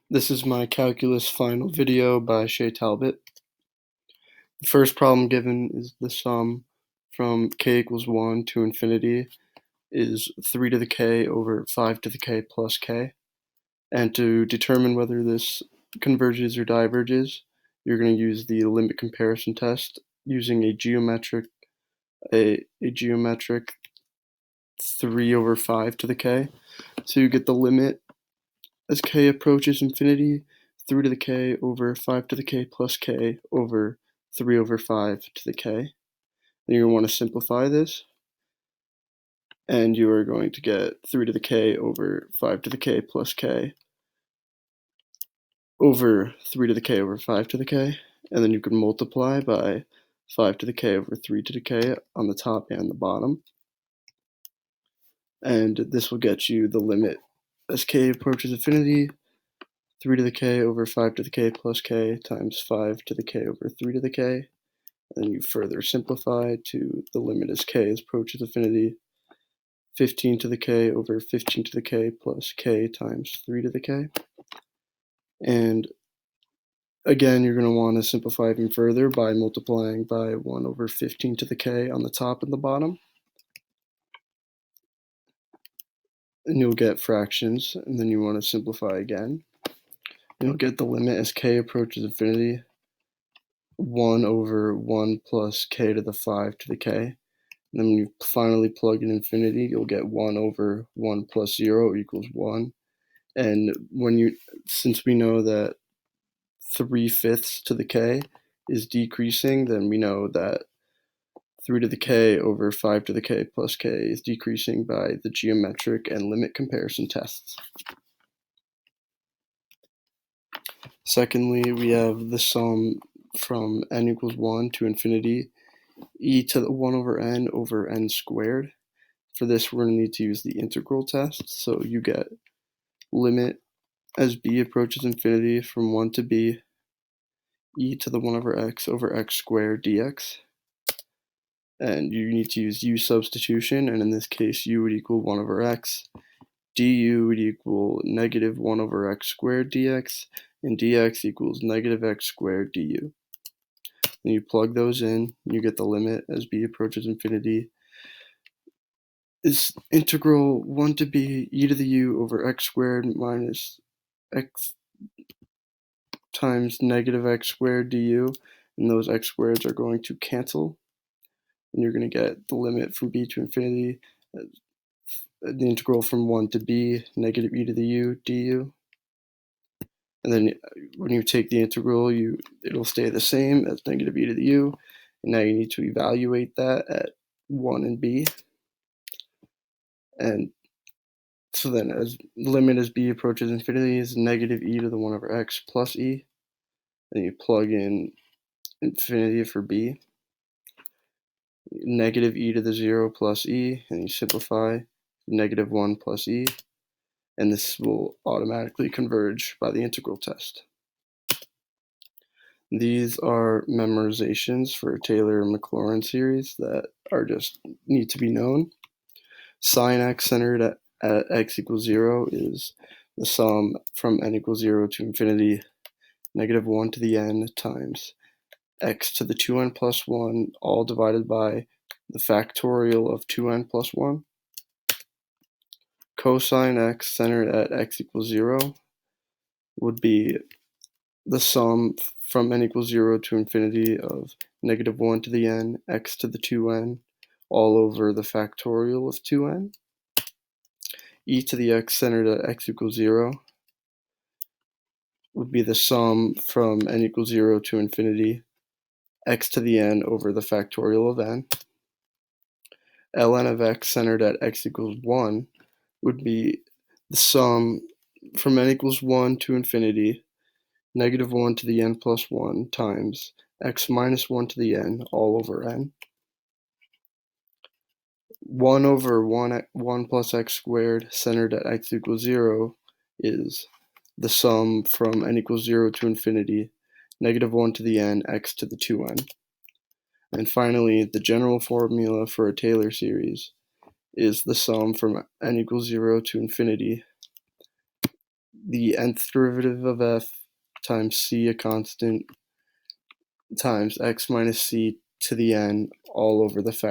This is my calculus final video by Shay Talbot. The first problem given is the sum from k equals 1 to infinity is 3 to the k over 5 to the k plus k. And to determine whether this converges or diverges, you're going to use the limit comparison test using a geometric 3 over 5 to the k. So you get the limit as k approaches infinity, 3 to the k over 5 to the k plus k over 3 over 5 to the k. Then you want to simplify this, and you are going to get 3 to the k over 5 to the k plus k over 3 to the k over 5 to the k, and then you can multiply by 5 to the k over 3 to the k on the top and the bottom. And this will get you the limit as k approaches infinity, 3 to the k over 5 to the k plus k times 5 to the k over 3 to the k. And then you further simplify to the limit as k approaches infinity, 15 to the k over 15 to the k plus k times 3 to the k. And again, you're going to want to simplify even further by multiplying by 1 over 15 to the k on the top and the bottom. And you'll get fractions, and then you want to simplify again. You'll get the limit as k approaches infinity, 1 over 1 plus k to the 5 to the k. And then when you finally plug in infinity, you'll get 1 over 1 plus 0 equals 1. And since we know that 3/5 to the k is decreasing, then we know that 3 to the k over 5 to the k plus k is decreasing by the geometric and limit comparison tests. Secondly, we have the sum from n equals 1 to infinity, e to the 1 over n squared. For this, we're going to need to use the integral test. So you get limit as b approaches infinity from 1 to b, e to the 1 over x squared dx. And you need to use u substitution, and in this case, u would equal 1 over x, du would equal negative 1 over x squared dx, and dx equals negative x squared du. Then you plug those in, and you get the limit as b approaches infinity is integral 1 to b e to the u over x squared minus x times negative x squared du, and those x squareds are going to cancel, and you're going to get the limit from b to infinity, the integral from 1 to b, negative e to the u du. And then when you take the integral, it'll stay the same as negative e to the u. And now you need to evaluate that at 1 and b. And so then as limit as b approaches infinity is negative e to the 1 over x plus e. And you plug in infinity for b, negative e to the 0 plus e, and you simplify negative 1 plus e, and this will automatically converge by the integral test. These are memorizations for Taylor and Maclaurin series that need to be known. Sine x centered at x equals 0 is the sum from n equals 0 to infinity, negative 1 to the n times x to the 2n plus 1, all divided by the factorial of 2n plus 1. Cosine x centered at x equals 0 would be the sum from n equals 0 to infinity of negative 1 to the n, x to the 2n, all over the factorial of 2n. E to the x centered at x equals 0 would be the sum from n equals 0 to infinity, x to the n over the factorial of n. Ln of x centered at x equals 1 would be the sum from n equals 1 to infinity, negative 1 to the n plus 1 times x minus 1 to the n all over n. 1 over 1 plus x squared centered at x equals 0 is the sum from n equals 0 to infinity, negative 1 to the n, x to the 2n. And finally, the general formula for a Taylor series is the sum from n equals 0 to infinity, the nth derivative of f times c, a constant, times x minus c to the n all over the factor.